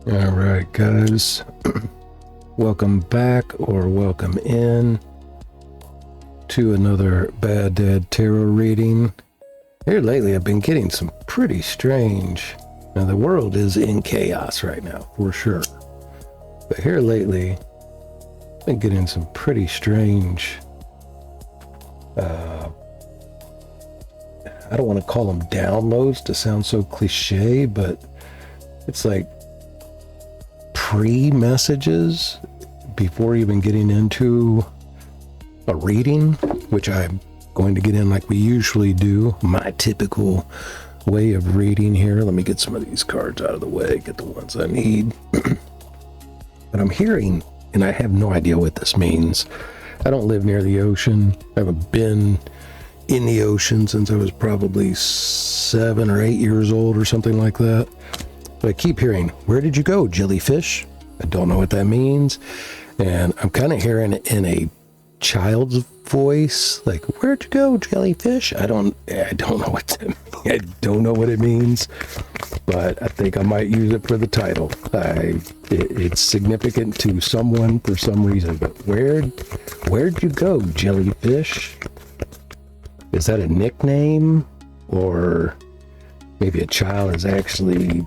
All right, guys. Welcome back or welcome in to another Bad Dad Tarot reading. Here lately, I've been getting some pretty strange. Now, the world is in chaos right now, for sure. But here lately, I've been getting some pretty strange. I don't want to call them downloads to sound so cliche, but it's like pre-messages before even getting into a reading, which I'm going to get in like we usually do, my typical way of reading here. Let me get some of these cards out of the way, get the ones I need. But I'm hearing, and I have no idea what this means. I don't live near the ocean. I haven't been in the ocean since I was probably 7 or 8 years old or something like that. But I keep hearing, "Where did you go, Jellyfish?" I don't know what that means. And I'm kind of hearing it in a child's voice, like, "Where'd you go, Jellyfish?" I don't know I don't know what it means, but I think I might use it for the title. It's significant to someone for some reason, but where'd you go, Jellyfish? Is that a nickname, or maybe a child is actually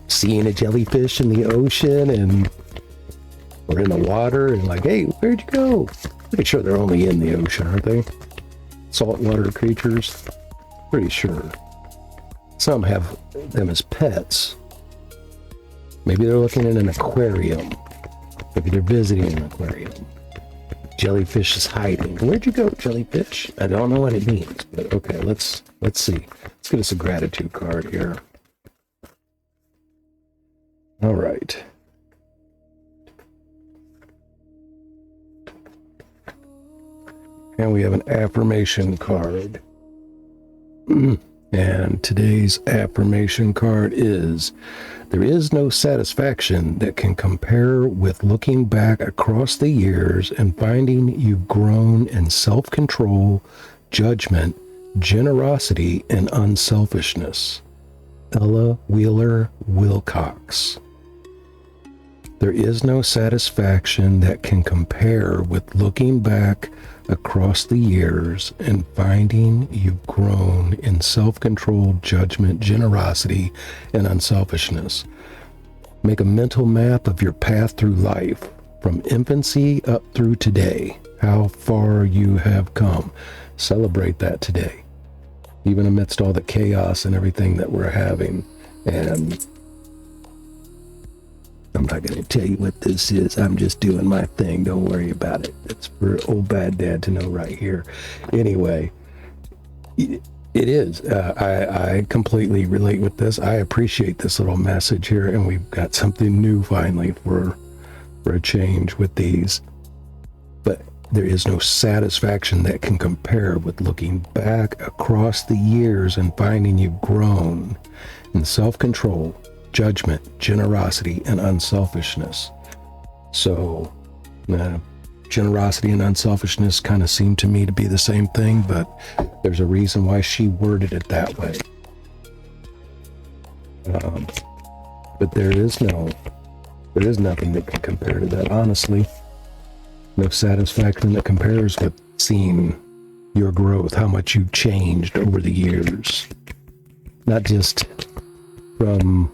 seeing a jellyfish in the ocean or in the water and like, "Hey, where'd you go?" Pretty sure they're only in the ocean, aren't they? Saltwater creatures. Pretty sure. Some have them as pets. Maybe they're looking at an aquarium. Maybe they're visiting an aquarium. Jellyfish is hiding. Where'd you go, Jellyfish? I don't know what it means, but okay, let's see. Let's get us a gratitude card here. All right. And we have an affirmation card. And today's affirmation card is, "There is no satisfaction that can compare with looking back across the years and finding you've grown in self-control, judgment, generosity, and unselfishness." Ella Wheeler Wilcox. There is no satisfaction that can compare with looking back across the years and finding you've grown in self-control, judgment, generosity, and unselfishness. Make a mental map of your path through life, from infancy up through today, how far you have come. Celebrate that today, even amidst all the chaos and everything that we're having. And I'm not going to tell you what this is. I'm just doing my thing. Don't worry about it. It's for old bad dad to know right here. Anyway, it is. I completely relate with this. I appreciate this little message here, and we've got something new finally for a change with these. But there is no satisfaction that can compare with looking back across the years and finding you've grown in self-control, judgment, generosity, and unselfishness. So, generosity and unselfishness kind of seem to me to be the same thing, but there's a reason why she worded it that way. But there is nothing that can compare to that, honestly. No satisfaction that compares with seeing your growth, how much you've changed over the years. Not just from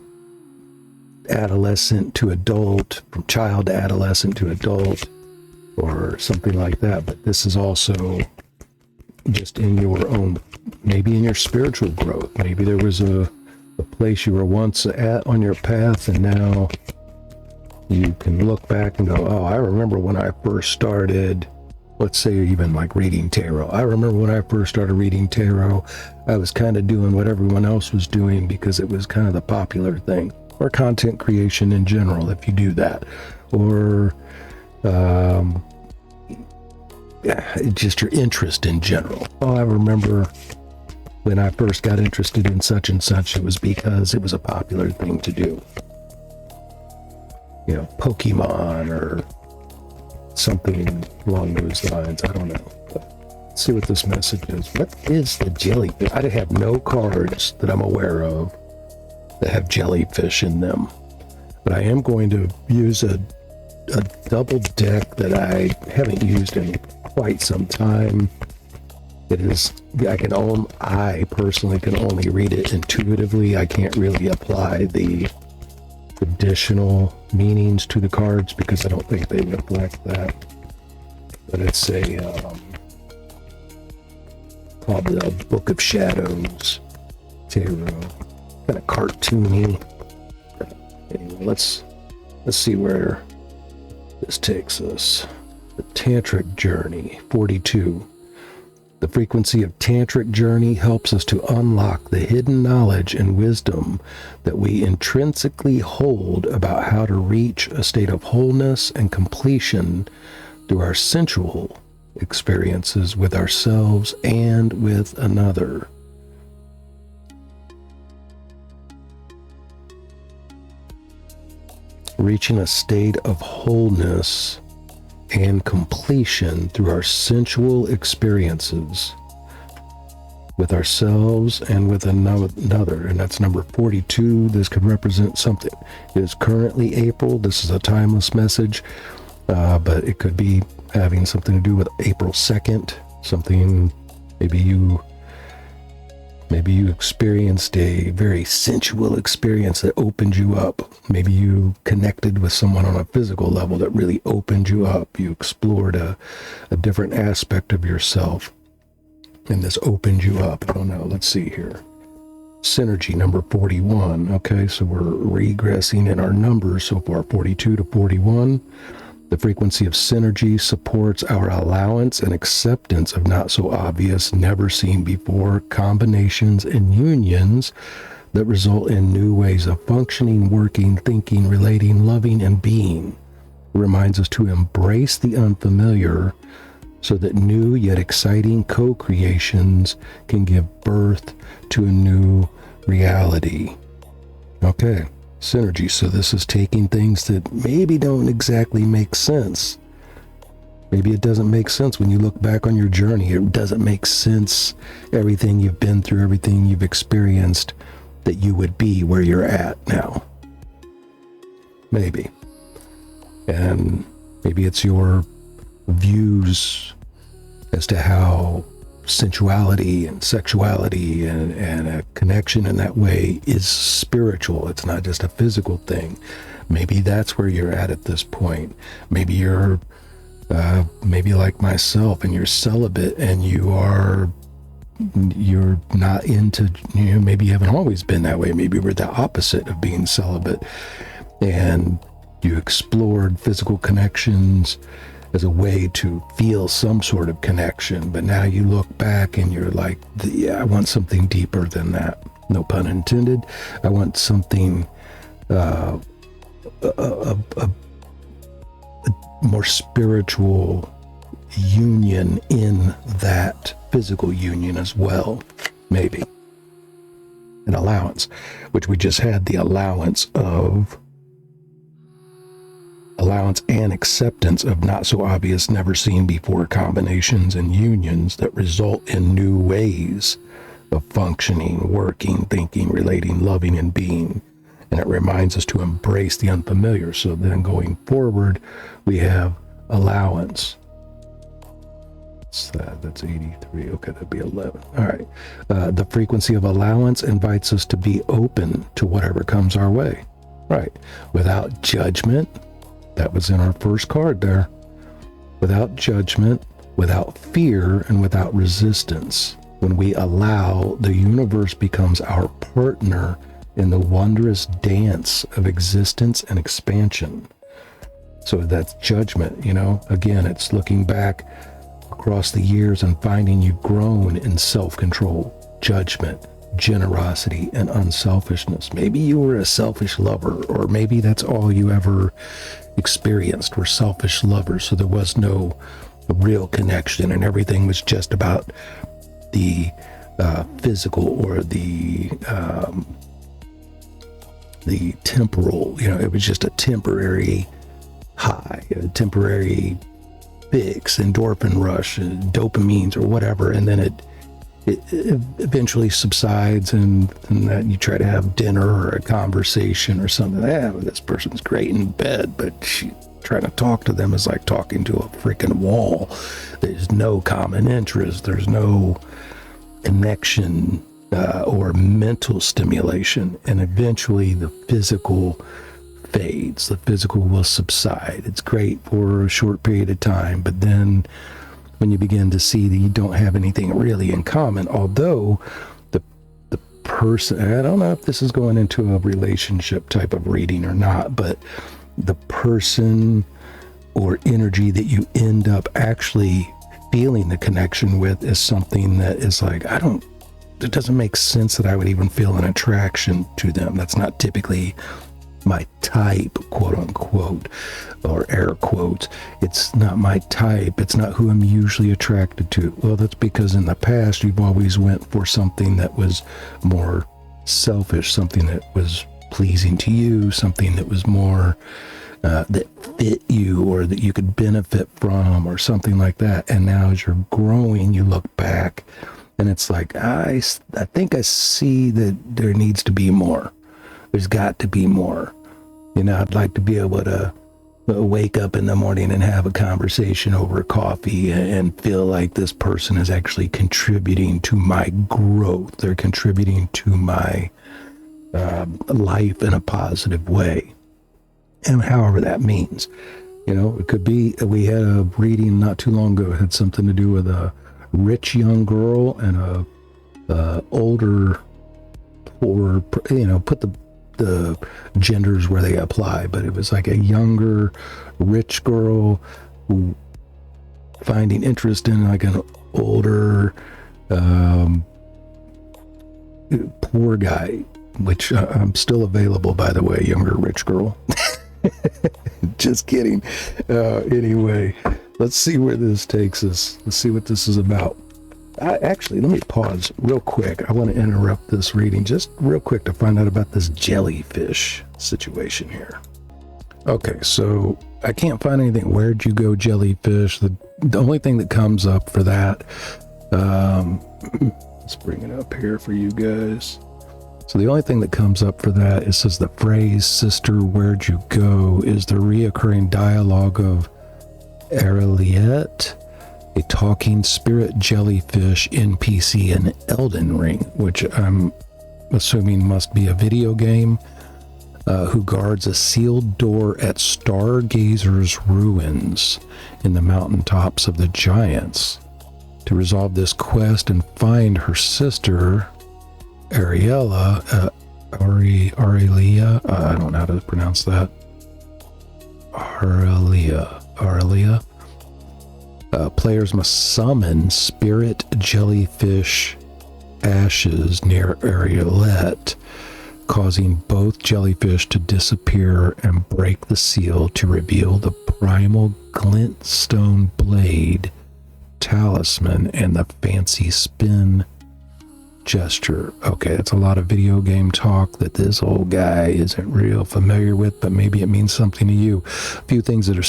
adolescent to adult, from child to adolescent to adult, or something like that, but this is also just in your own, maybe in your spiritual growth. Maybe there was a place you were once at on your path, and now you can look back and go, "Oh, I remember when I first started," let's say even like reading tarot. "I remember when I first started reading tarot, I was kind of doing what everyone else was doing because it was kind of the popular thing." Or content creation in general, if you do that. Or just your interest in general. "Oh, I remember when I first got interested in such and such, it was because it was a popular thing to do." You know, Pokemon or something along those lines. I don't know. Let's see what this message is. What is the jellyfish? I have no cards that I'm aware of that have jellyfish in them. But I am going to use a double deck that I haven't used in quite some time. It is, I personally can only read it intuitively. I can't really apply the traditional meanings to the cards because I don't think they reflect that. But it's called the Book of Shadows Tarot. Kind of cartoony. Anyway, let's see where this takes us. The Tantric Journey, 42. The frequency of Tantric journey helps us to unlock the hidden knowledge and wisdom that we intrinsically hold about how to reach a state of wholeness and completion through our sensual experiences with ourselves and with another. Reaching a state of wholeness and completion through our sensual experiences with ourselves and with another. And that's number 42. This could represent something. It is currently April. This is a timeless message, but it could be having something to do with April 2nd. Something, maybe you experienced a very sensual experience that opened you up. Maybe you connected with someone on a physical level that really opened you up. You explored a different aspect of yourself, and this opened you up. I don't know. Let's see here. Synergy, number 41. Okay, so we're regressing in our numbers so far, 42 to 41. The frequency of synergy supports our allowance and acceptance of not so obvious, never seen before combinations and unions that result in new ways of functioning, working, thinking, relating, loving, and being. It reminds us to embrace the unfamiliar so that new yet exciting co-creations can give birth to a new reality. Okay. Synergy. So this is taking things that maybe don't exactly make sense. Maybe it doesn't make sense when you look back on your journey. It doesn't make sense, everything you've been through, everything you've experienced, that you would be where you're at now. Maybe. And maybe it's your views as to how sensuality and sexuality and a connection in that way is spiritual. It's not just a physical thing. Maybe that's where you're at this point. Maybe you're maybe like myself and you're celibate and you're not into, maybe you haven't always been that way. Maybe we're the opposite of being celibate and you explored physical connections as a way to feel some sort of connection, but now you look back and you're like, yeah, I want something deeper than that. No pun intended. I want something, a more spiritual union in that physical union as well, maybe. An allowance, which we just had the allowance and acceptance of not so obvious, never seen before combinations and unions that result in new ways of functioning, working, thinking, relating, loving, and being. And it reminds us to embrace the unfamiliar. So then going forward, we have allowance. What's that? That's 83. Okay, that'd be 11. All right. The frequency of allowance invites us to be open to whatever comes our way. Right. Without judgment. That was in our first card there. Without judgment, without fear, and without resistance. When we allow, the universe becomes our partner in the wondrous dance of existence and expansion. So that's judgment, Again, it's looking back across the years and finding you've grown in self-control, judgment, generosity, and unselfishness. Maybe you were a selfish lover, or maybe that's all you ever experienced were selfish lovers, so there was no real connection and everything was just about the physical or the temporal. It was just a temporary high, a temporary fix, endorphin rush, dopamines or whatever, and then it eventually subsides, and then you try to have dinner or a conversation or something. Yeah, this person's great in bed, but trying to talk to them is like talking to a freaking wall. There's no common interest. There's no connection or mental stimulation, and eventually the physical fades. The physical will subside. It's great for a short period of time, but then when you begin to see that you don't have anything really in common, although the person, I don't know if this is going into a relationship type of reading or not, but the person or energy that you end up actually feeling the connection with is something that is like, it doesn't make sense that I would even feel an attraction to them. That's not typically my type, quote unquote, or air quotes. It's not my type. It's not who I'm usually attracted to. Well, that's because in the past you've always went for something that was more selfish, something that was pleasing to you, something that was more that fit you or that you could benefit from or something like that. And now as you're growing, you look back and it's like, I think I see that there needs to be more. There's got to be more. I'd like to be able to wake up in the morning and have a conversation over coffee and feel like this person is actually contributing to my growth. They're contributing to my life in a positive way. And however that means. It could be, we had a reading not too long ago, it had something to do with a rich young girl and a older, poor, put the genders where they apply, but it was like a younger rich girl who finding interest in like an older poor guy, which I'm still available, by the way, younger rich girl. Just kidding. Anyway, let's see where this takes us. Let's see what this is about. Actually, let me pause real quick. I want to interrupt this reading just real quick to find out about this jellyfish situation here. Okay, so I can't find anything. Where'd you go, jellyfish? The only thing that comes up for that, let's bring it up here for you guys. So the only thing that comes up for that, it says the phrase, "Sister, where'd you go?" is the reoccurring dialogue of Areliette, a talking spirit jellyfish NPC in Elden Ring, which I'm assuming must be a video game, who guards a sealed door at Stargazer's ruins in the mountaintops of the Giants. To resolve this quest and find her sister, Aurelia, I don't know how to pronounce that. Aurelia. Players must summon spirit jellyfish ashes near Areliette, causing both jellyfish to disappear and break the seal to reveal the primal glintstone blade, talisman, and the fancy spin gesture. Okay, that's a lot of video game talk that this old guy isn't real familiar with, but maybe it means something to you. A few things that are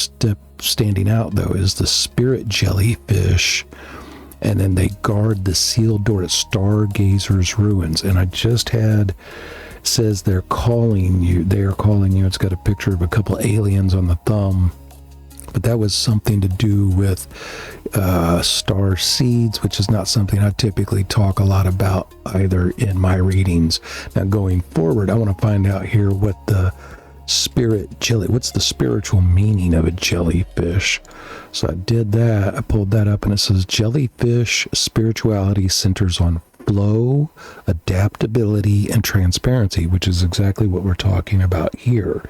standing out, though, is the spirit jellyfish, and then they guard the sealed door at Stargazer's ruins. And I just had, says they're calling you. It's got a picture of a couple aliens on the thumb. But that was something to do with star seeds, which is not something I typically talk a lot about either in my readings. Now going forward, I want to find out here what the what's the spiritual meaning of a jellyfish. So I did that. I pulled that up and it says jellyfish spirituality centers on flow, adaptability, and transparency, which is exactly what we're talking about here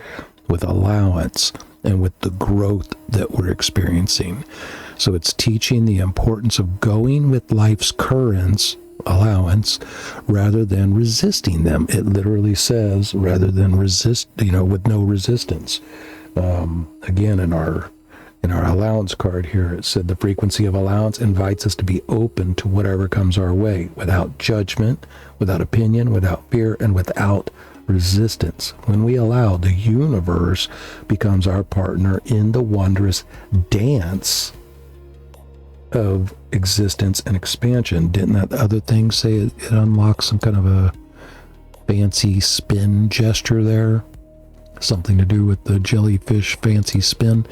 with allowance and with the growth that we're experiencing. So it's teaching the importance of going with life's currents, allowance, rather than resisting them. It literally says rather than resist, with no resistance. Again, in our allowance card here, it said the frequency of allowance invites us to be open to whatever comes our way, without judgment, without opinion, without fear, and without resistance. When we allow, the universe becomes our partner in the wondrous dance of existence and expansion. Didn't that other thing say it unlocks some kind of a fancy spin gesture there? Something to do with the jellyfish fancy spin.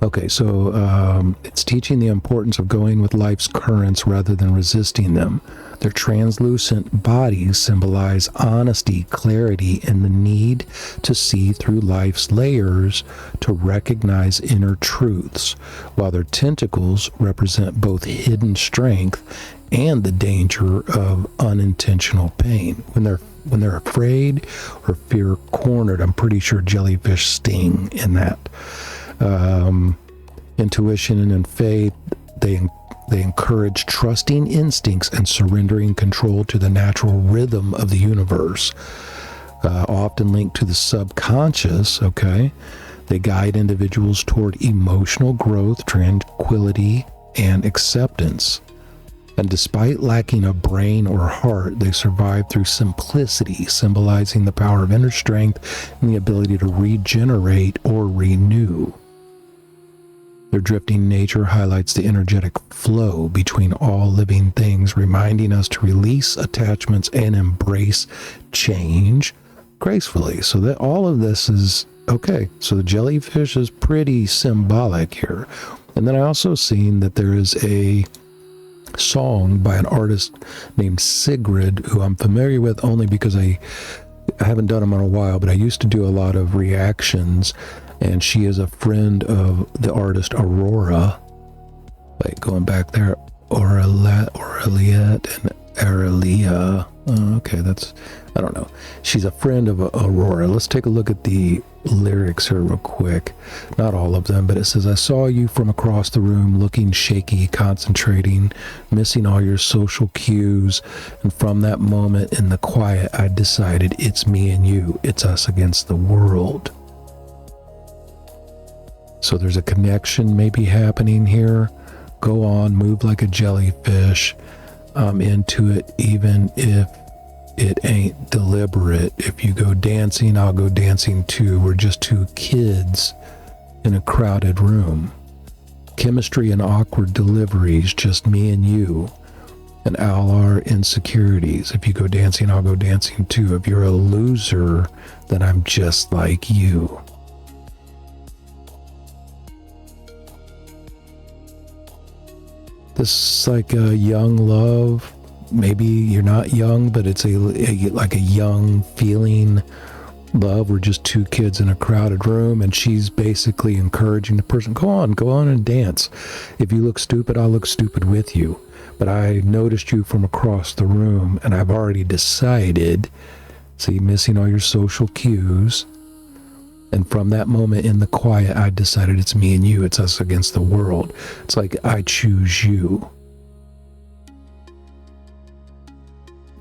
Okay, so it's teaching the importance of going with life's currents rather than resisting them. Their translucent bodies symbolize honesty, clarity, and the need to see through life's layers to recognize inner truths, while their tentacles represent both hidden strength and the danger of unintentional pain. When they're afraid or fear cornered, I'm pretty sure jellyfish sting in that. Intuition and faith, they encourage trusting instincts and surrendering control to the natural rhythm of the universe, often linked to the subconscious. Okay, they guide individuals toward emotional growth, tranquility, and acceptance. And despite lacking a brain or heart, they survive through simplicity, symbolizing the power of inner strength and the ability to regenerate or renew. Their drifting nature highlights the energetic flow between all living things, reminding us to release attachments and embrace change gracefully. So that all of this is okay. So the jellyfish is pretty symbolic here. And then I also seen that there is a song by an artist named Sigrid, who I'm familiar with only because I haven't done them in a while, but I used to do a lot of reactions. And she is a friend of the artist Aurora. Like going back there, Aureliette and Aurelia. Okay, I don't know. She's a friend of Aurora. Let's take a look at the lyrics here real quick. Not all of them, but it says, I saw you from across the room looking shaky, concentrating, missing all your social cues. And from that moment in the quiet, I decided it's me and you. It's us against the world. So there's a connection maybe happening here. Go on, move like a jellyfish. I'm into it even if it ain't deliberate. If you go dancing, I'll go dancing too. We're just two kids in a crowded room. Chemistry and awkward deliveries, just me and you. And all our insecurities. If you go dancing, I'll go dancing too. If you're a loser, then I'm just like you. This is like a young love. Maybe you're not young, but it's like a young feeling love. We're just two kids in a crowded room, and she's basically encouraging the person, go on and dance. If you look stupid, I'll look stupid with you. But I noticed you from across the room, and I've already decided, see, missing all your social cues. And from that moment in the quiet, I decided it's me and you. It's us against the world. It's like I choose you.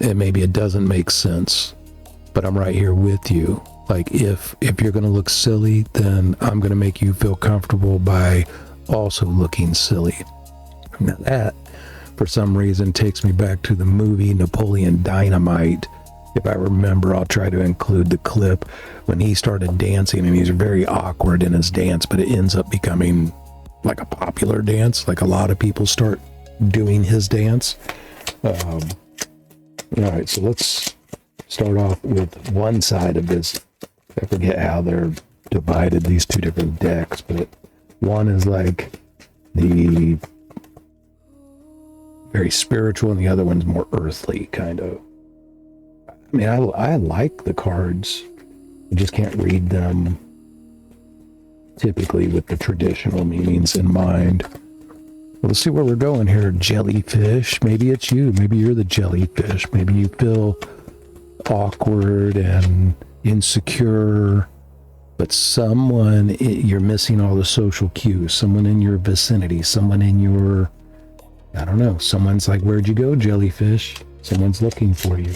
And maybe it doesn't make sense, but I'm right here with you. Like if you're going to look silly, then I'm going to make you feel comfortable by also looking silly. Now that, for some reason, takes me back to the movie Napoleon Dynamite. If I remember, I'll try to include the clip when he started dancing, and he's very awkward in his dance, but it ends up becoming like a popular dance. Like a lot of people start doing his dance. All right, so let's start off with one side of this. I forget how they're divided, these two different decks, but one is like the very spiritual, and the other one's more earthly, kind of. I mean, I like the cards. You just can't read them typically with the traditional meanings in mind. Well, let's see where we're going here. Jellyfish. Maybe it's you. Maybe you're the jellyfish. Maybe you feel awkward and insecure, but you're missing all the social cues. Someone in your vicinity, someone in your, I don't know, someone's like, where'd you go, jellyfish? Someone's looking for you.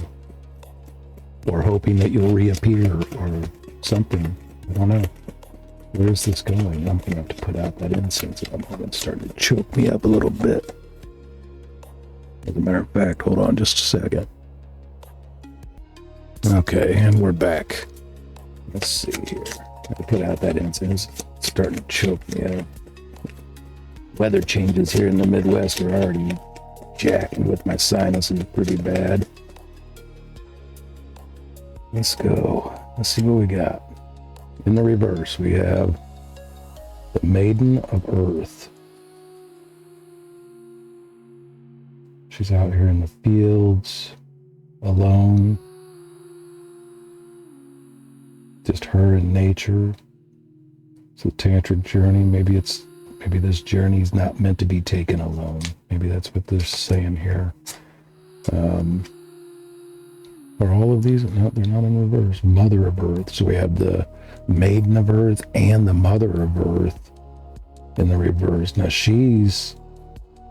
Or hoping that you'll reappear or something. I don't know. Where is this going? I'm going to have to put out that incense at the moment. It's starting to choke me up a little bit. As a matter of fact, hold on just a second. Okay, and we're back. Let's see here. I have to put out that incense. It's starting to choke me up. weather changes here in the Midwest are already jacking with my sinuses pretty bad. Let's go. Let's see what we got. In the reverse, we have the Maiden of Earth. She's out here in the fields, alone. Just her and nature. It's a tantric journey. Maybe this journey's not meant to be taken alone. Maybe that's what they're saying here. Are all of these? No, they're not in reverse. Mother of Earth. So we have the Maiden of Earth and the Mother of Earth in the reverse. Now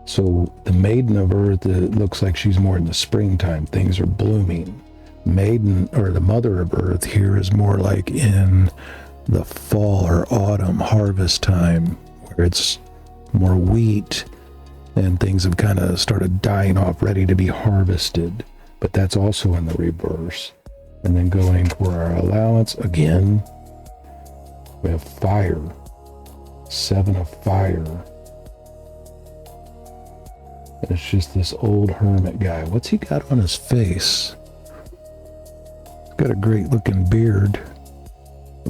so the Maiden of Earth, it looks like she's more in the springtime. Things are blooming. Maiden, or the Mother of Earth here, is more like in the fall or autumn harvest time, where it's more wheat and things have kind of started dying off, ready to be harvested. But that's also in the reverse. And then going for our allowance again, we have fire. 7 of fire. And it's just this old hermit guy. What's he got on his face? He's got a great looking beard.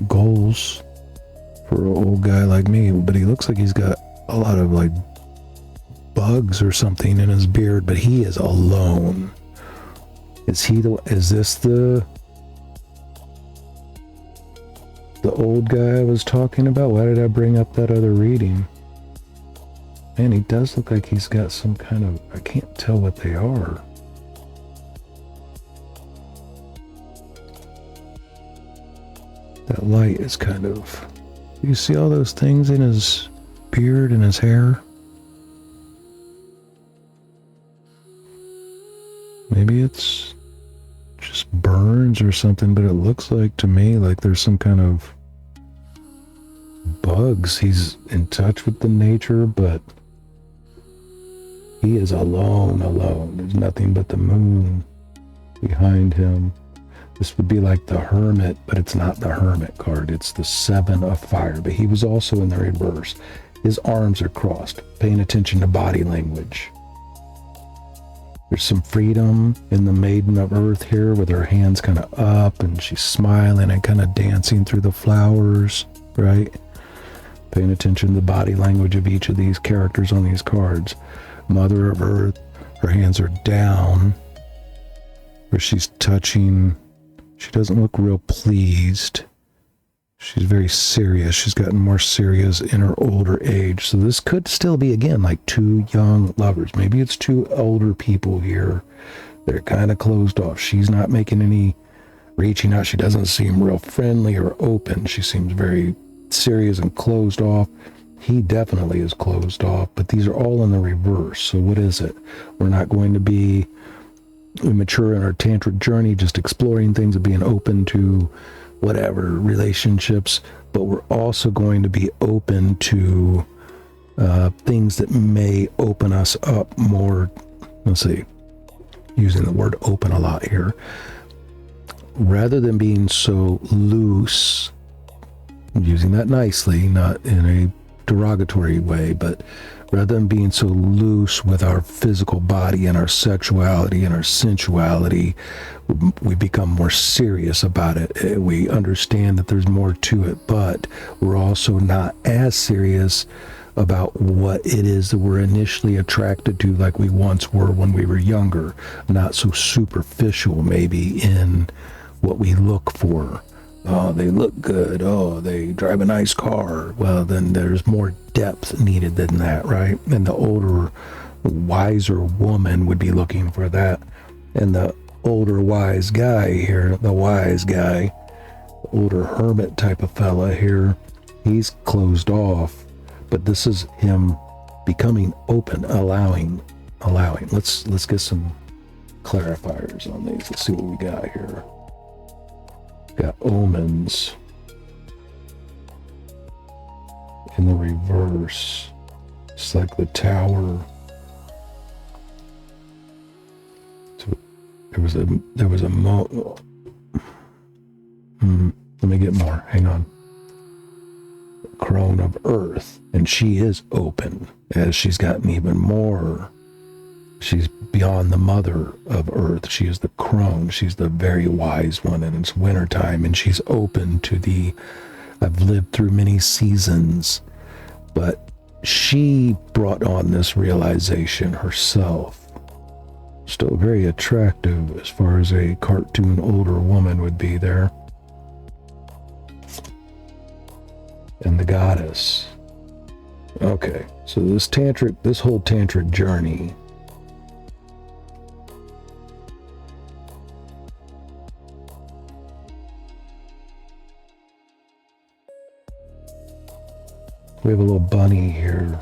Goals for an old guy like me, but he looks like he's got a lot of like bugs or something in his beard, but he is alone. Is this the old guy I was talking about? Why did I bring up that other reading? Man, he does look like he's got some kind of, I can't tell what they are. That light is kind of, you see all those things in his beard and his hair? Maybe it's just burns or something, but it looks like to me like there's some kind of bugs. He's in touch with the nature, but he is alone. There's nothing but the moon behind him. This would be like the Hermit, but it's not the Hermit card. It's the 7 of fire, but he was also in the reverse. His arms are crossed, paying attention to body language. There's some freedom in the Maiden of Earth here with her hands kind of up and she's smiling and kind of dancing through the flowers, right? Paying attention to the body language of each of these characters on these cards. Mother of Earth, her hands are down, where she's touching. She doesn't look real pleased. She's very serious. She's gotten more serious in her older age. So this could still be, again, like 2 young lovers. Maybe it's 2 older people here. They're kind of closed off. She's not making any reaching out. She doesn't seem real friendly or open. She seems very serious and closed off. He definitely is closed off, but these are all in the reverse. So what is it? We're not going to be immature in our tantric journey, just exploring things and being open to whatever relationships, but we're also going to be open to things that may open us up more. Let's see, using the word open a lot here. Rather than being so loose, I'm using that nicely, not in a derogatory way, but rather than being so loose with our physical body and our sexuality and our sensuality, we become more serious about it. We understand that there's more to it, but we're also not as serious about what it is that we're initially attracted to like we once were when we were younger. Not so superficial maybe in what we look for. Oh, they look good. Oh, they drive a nice car. Well, then there's more depth needed than that, right? And the older, wiser woman would be looking for that. And the older, wise guy here, the wise guy, older hermit type of fella here, he's closed off. But this is him becoming open, allowing. Let's get some clarifiers on these. Let's see what we got here. Got omens in the reverse. It's like the tower. So there was a let me get more. Hang on. crone of earth, and she is open as she's gotten even more. She's beyond the mother of earth. She is the crone. She's the very wise one, and it's wintertime, and she's open to the, I've lived through many seasons, but she brought on this realization herself. Still very attractive as far as a cartoon older woman would be there. And the goddess. Okay, so this whole tantric journey, we have a little bunny here.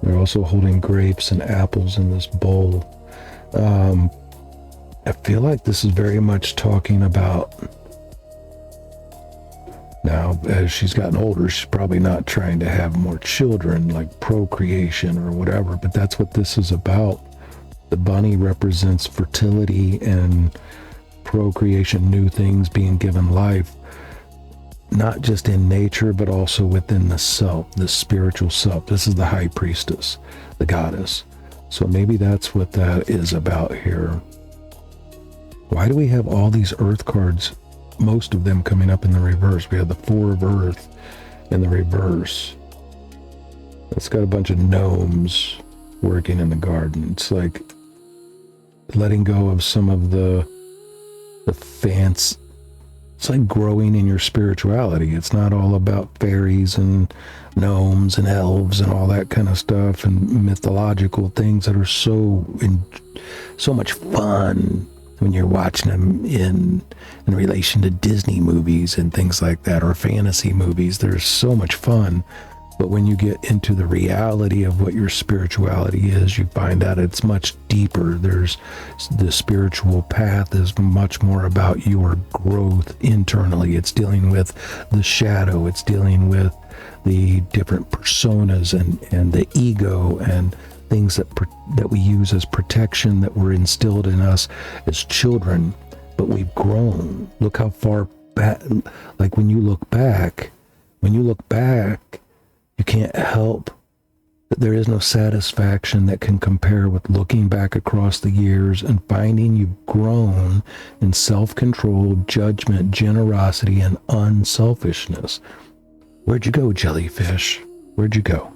They're also holding grapes and apples in this bowl. I feel like this is very much talking about, now as she's gotten older, she's probably not trying to have more children, like procreation or whatever, but that's what this is about. The bunny represents fertility and procreation, new things being given life. Not just in nature, but also within the self, the spiritual self. This is the high priestess, the goddess. So maybe that's what that is about here. Why do we have all these earth cards, most of them coming up in the reverse? We have the Four of Earth in the reverse. It's got a bunch of gnomes working in the garden. It's like letting go of some of the fancy. It's like growing in your spirituality. It's not all about fairies and gnomes and elves and all that kind of stuff and mythological things that are so much fun when you're watching them in relation to Disney movies and things like that, or fantasy movies. They're so much fun. But when you get into the reality of what your spirituality is, you find out it's much deeper. There's the spiritual path is much more about your growth internally. It's dealing with the shadow. It's dealing with the different personas and the ego and things that we use as protection that were instilled in us as children. But we've grown. Look how far back, like when you look back, you can't help that there is no satisfaction that can compare with looking back across the years and finding you've grown in self-control, judgment, generosity, and unselfishness. Where'd you go, Jellyfish? Where'd you go?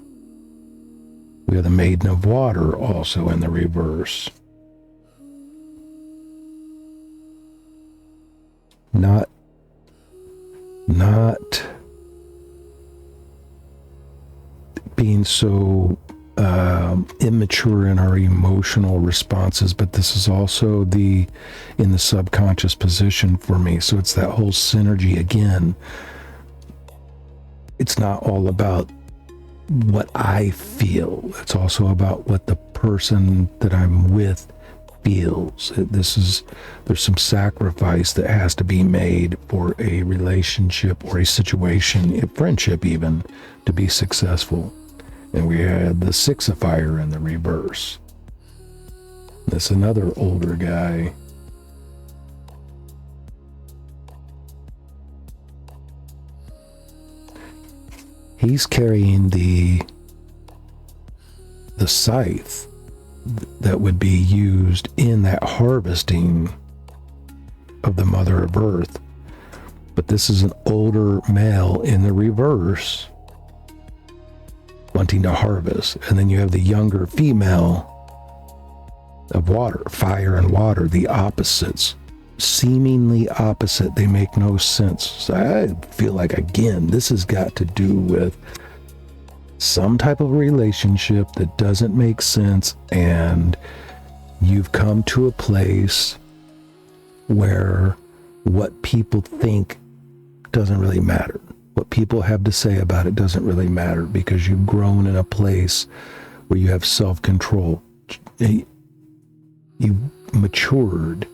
We have the Maiden of Water also in the reverse. Not being so immature in our emotional responses, but this is also in the subconscious position for me. So it's that whole synergy again. It's not all about what I feel. It's also about what the person that I'm with feels. There's some sacrifice that has to be made for a relationship or a situation, a friendship even, to be successful. And we had the Six of Fire in the reverse. That's another older guy. He's carrying the scythe that would be used in that harvesting of the Mother of Earth. But this is an older male in the reverse wanting to harvest. And then you have the younger female of water, fire and water, the opposites, seemingly opposite. They make no sense. So I feel like, again, this has got to do with some type of relationship that doesn't make sense, and you've come to a place where what people think doesn't really matter. What people have to say about it doesn't really matter, because you've grown in a place where you have self-control. You've matured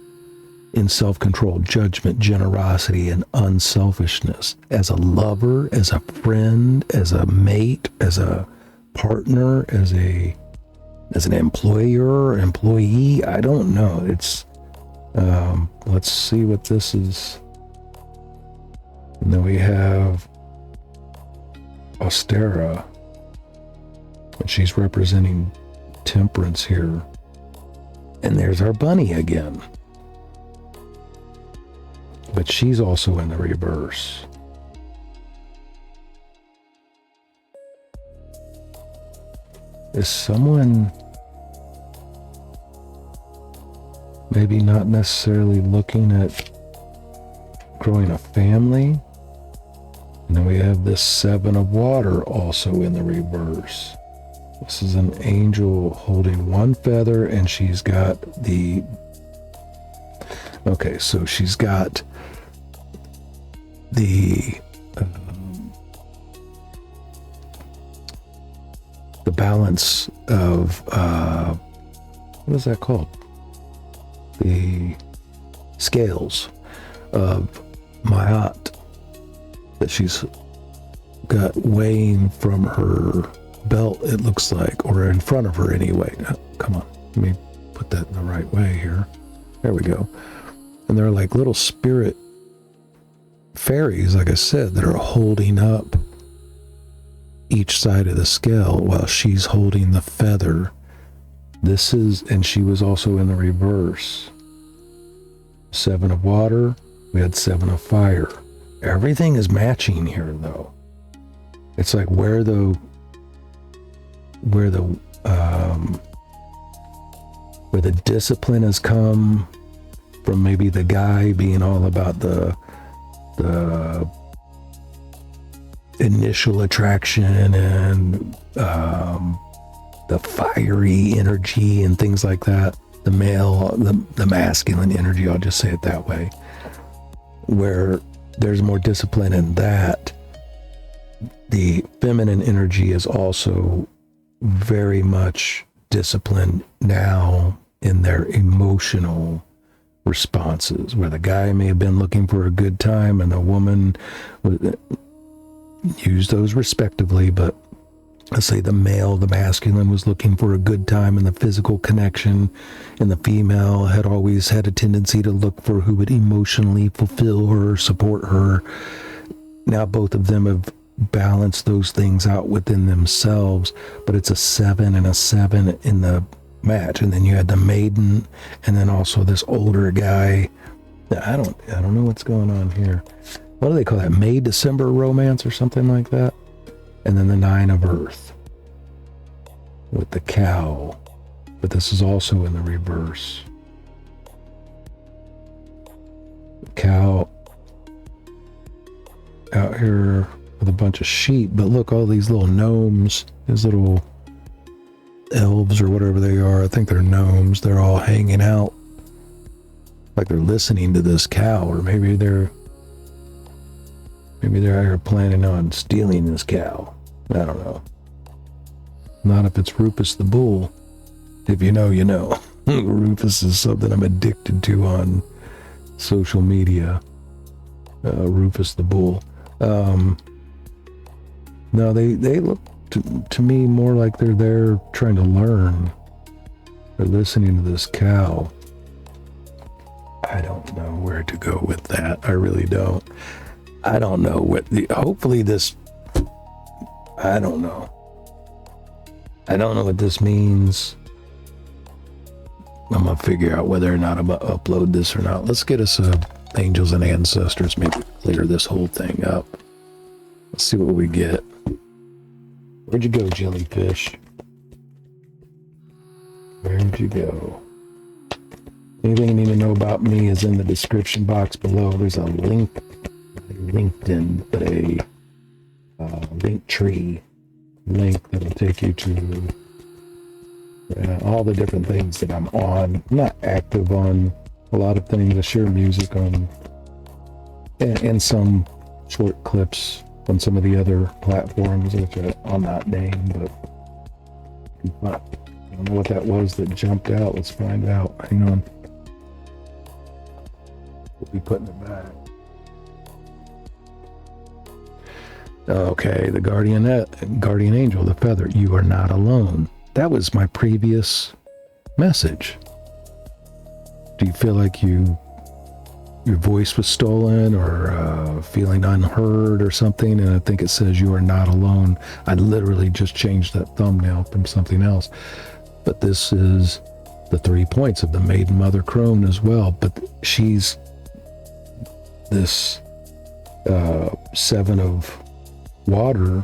in self-control, judgment, generosity, and unselfishness. As a lover, as a friend, as a mate, as a partner, as an employer, employee, I don't know. It's let's see what this is. And then we have Austera, and she's representing temperance here. And there's our bunny again. But she's also in the reverse. Is someone maybe not necessarily looking at growing a family? And then we have this Seven of Water also in the reverse. This is an angel holding one feather, and she's got the... Okay, so she's got the balance of what is that called? The scales of Ma'at that she's got weighing from her belt, it looks like, or in front of her anyway. Come on, let me put that in the right way here. There we go. And they're like little spirit fairies, like I said, that are holding up each side of the scale while she's holding the feather. This is, and she was also in the reverse. Seven of Water, we had Seven of Fire. Everything is matching here, though. It's like where the discipline has come from, maybe the guy being all about the initial attraction and the fiery energy and things like that. The male, the masculine energy, I'll just say it that way. Where there's more discipline in that, the feminine energy is also very much disciplined now in their emotional responses, where the guy may have been looking for a good time and the woman would use those respectively, but let's say the male, the masculine, was looking for a good time and the physical connection, and the female had always had a tendency to look for who would emotionally fulfill her, support her. Now both of them have balanced those things out within themselves, but it's a 7 and a 7 in the match. And then you had the Maiden, and then also this older guy. I don't know what's going on here. What do they call that? May December romance or something like that? And then the 9 of Earth with the cow. But this is also in the reverse. The cow out here with a bunch of sheep, but look, all these little gnomes, these little elves or whatever they are, I think they're gnomes, they're all hanging out like they're listening to this cow, or maybe they're out here planning on stealing this cow. I don't know. Not if it's Rufus the Bull. If you know, you know. Rufus is something I'm addicted to on social media. Rufus the Bull. No, they look to me more like they're there trying to learn. They're listening to this cow. I don't know where to go with that. I really don't. I don't know hopefully this, I don't know. I don't know what this means. I'm going to figure out whether or not I'm going to upload this or not. Let's get us angels and ancestors, maybe clear this whole thing up. Let's see what we get. Where'd you go, Jellyfish? Where'd you go? Anything you need to know about me is in the description box below. There's a link, LinkedIn, but a link tree link that'll take you to all the different things that I'm on. I'm not active on a lot of things. I share music on and some short clips on some of the other platforms, which I'll not name, but I don't know what that was that jumped out. Let's find out. Hang on. We'll be putting it back. Okay, the guardian angel, the feather. You are not alone. That was my previous message. Do you feel like you your voice was stolen or feeling unheard or something, and I think it says you are not alone. I literally just changed that thumbnail from something else. But this is the 3 points of the Maiden Mother Crone as well. But she's this 7 of water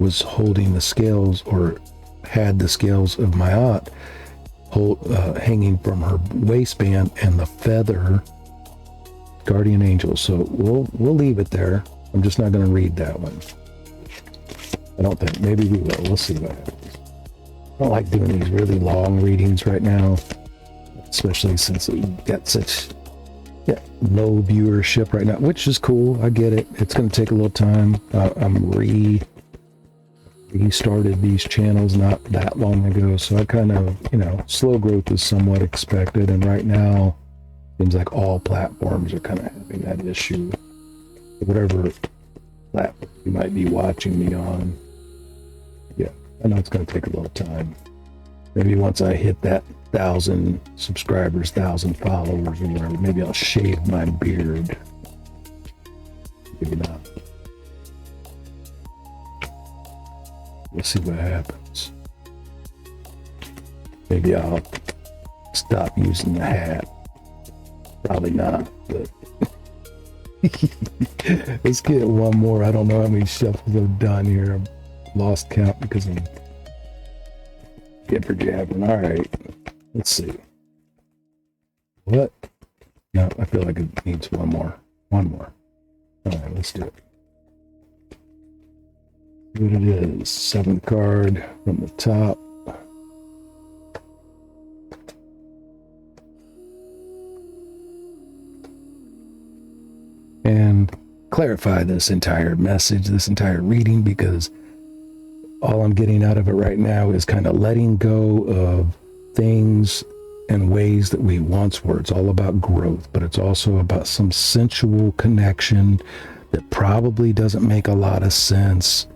was holding the scales, or had the scales of Ma'at hanging from her waistband, and the feather guardian angel. So we'll leave it there. I'm just not going to read that one. I don't think. Maybe we will. We'll see what happens. I don't like doing these really long readings right now, especially since it got such low viewership right now, which is cool. I get it. It's going to take a little time. I'm restarted these channels not that long ago, so I kind of, slow growth is somewhat expected, and right now seems like all platforms are kind of having that issue. Whatever platform you might be watching me on, I know it's going to take a little time. Maybe once I hit that 1,000 subscribers, 1,000 followers, or whatever, maybe I'll shave my beard. Maybe not. We'll see what happens. Maybe I'll stop using the hat. Probably not, but let's get one more. I don't know how many shuffles I've done here. I've lost count because I'm jibber jabbering. All right, let's see. What? No, I feel like it needs one more. One more. All right, let's do it. What it is, 7th card from the top. And clarify this entire message, this entire reading, because all I'm getting out of it right now is kind of letting go of things and ways that we once were. It's all about growth, but it's also about some sensual connection that probably doesn't make a lot of sense,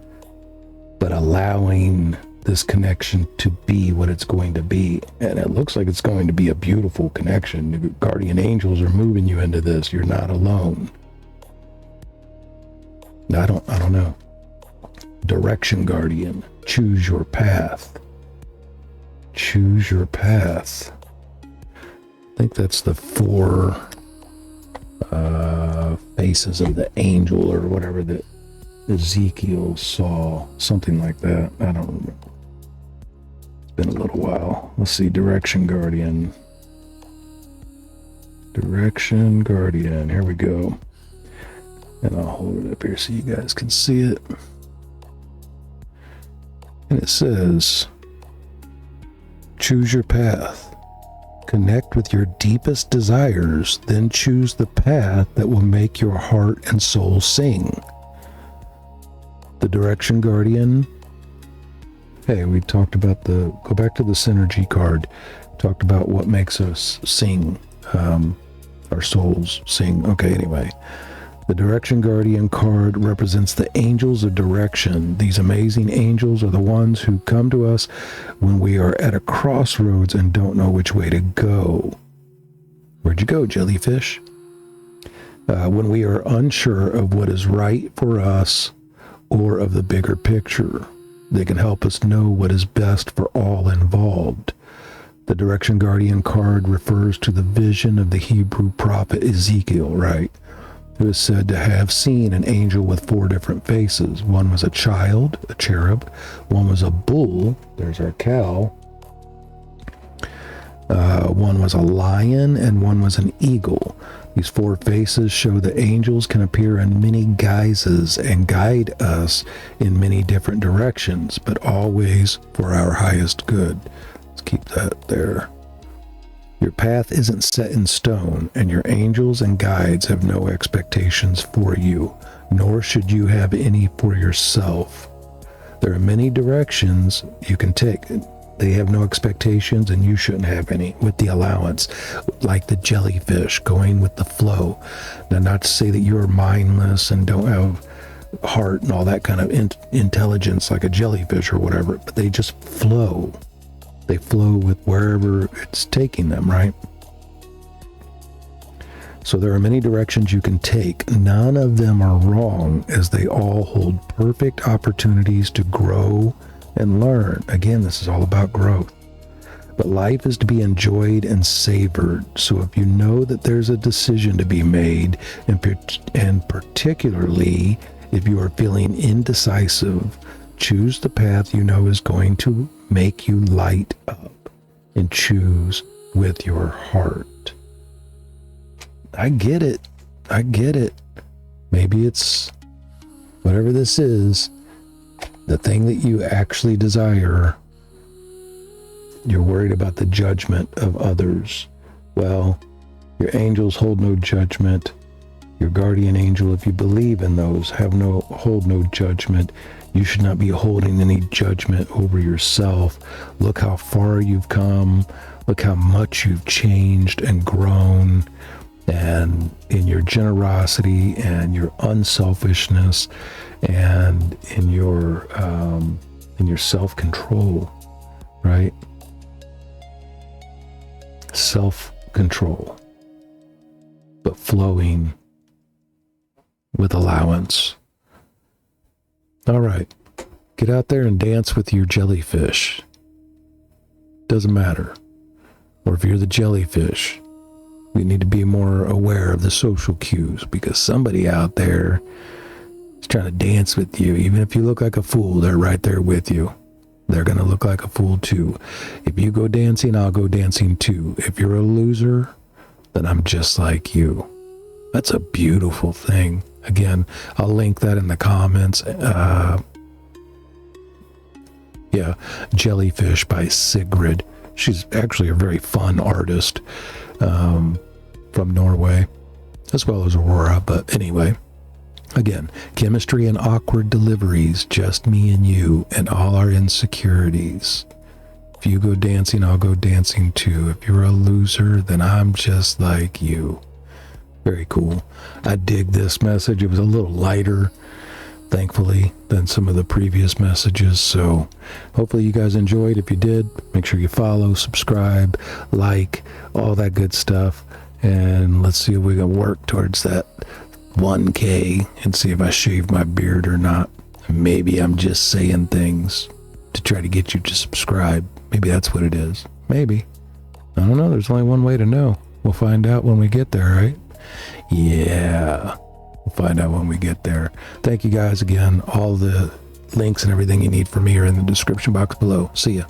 but allowing this connection to be what it's going to be. And it looks like it's going to be a beautiful connection. The guardian angels are moving you into this. You're not alone. I don't know. Direction guardian. Choose your path. Choose your path. I think that's the 4 faces of the angel or whatever that Ezekiel saw, something like that. I don't remember. It's been a little while. Let's see. Direction guardian. Direction guardian. Here we go. And I'll hold it up here so you guys can see it. And it says, choose your path. Connect with your deepest desires, then choose the path that will make your heart and soul sing. The Direction Guardian. Hey, we talked about go back to the Synergy card. Talked about what makes us sing, our souls sing. Okay, anyway. The Direction Guardian card represents the angels of direction. These amazing angels are the ones who come to us when we are at a crossroads and don't know which way to go. Where'd you go, Jellyfish? When we are unsure of what is right for us or of the bigger picture, they can help us know what is best for all involved. The Direction Guardian card refers to the vision of the Hebrew prophet Ezekiel, right? Who is said to have seen an angel with 4 different faces. One was a child, a cherub. One was a bull. There's our cow. One was a lion, and one was an eagle. These 4 faces show that angels can appear in many guises and guide us in many different directions, but always for our highest good. Let's keep that there. Your path isn't set in stone, and your angels and guides have no expectations for you, nor should you have any for yourself. There are many directions you can take. They have no expectations, and you shouldn't have any. With the allowance, like the jellyfish, going with the flow. Now, not to say that you're mindless and don't have heart and all that kind of intelligence like a jellyfish or whatever, but they just flow. They flow with wherever it's taking them, right? So there are many directions you can take. None of them are wrong, as they all hold perfect opportunities to grow and learn. Again, this is all about growth. But life is to be enjoyed and savored. So if you know that there's a decision to be made, and particularly if you are feeling indecisive, choose the path you know is going to make you light up, and choose with your heart. I get it. I get it. Maybe it's whatever this is, the thing that you actually desire. You're worried about the judgment of others. Well, your angels hold no judgment. Your guardian angel, if you believe in those, hold no judgment. You should not be holding any judgment over yourself. Look how far you've come. Look how much you've changed and grown. And in your generosity and your unselfishness and in your self-control, right? Self-control, but flowing with allowance. All right, get out there and dance with your jellyfish. Doesn't matter. Or if you're the jellyfish, we need to be more aware of the social cues, because somebody out there is trying to dance with you. Even if you look like a fool, they're right there with you. They're going to look like a fool too. If you go dancing, I'll go dancing too. If you're a loser, then I'm just like you. That's a beautiful thing. Again, I'll link that in the comments. Jellyfish by Sigrid. She's actually a very fun artist from Norway, as well as Aurora. But anyway, again, chemistry and awkward deliveries, just me and you and all our insecurities. If you go dancing, I'll go dancing too. If you're a loser, then I'm just like you. Very cool. I dig this message. It was a little lighter, thankfully, than some of the previous messages. So hopefully you guys enjoyed. If you did, make sure you follow, subscribe, like, all that good stuff. And let's see if we can work towards that 1K and see if I shave my beard or not. Maybe I'm just saying things to try to get you to subscribe. Maybe that's what it is. Maybe. I don't know. There's only one way to know. We'll find out when we get there, right? Yeah. We'll find out when we get there. Thank you guys again. All the links and everything you need from me are in the description box below. See ya.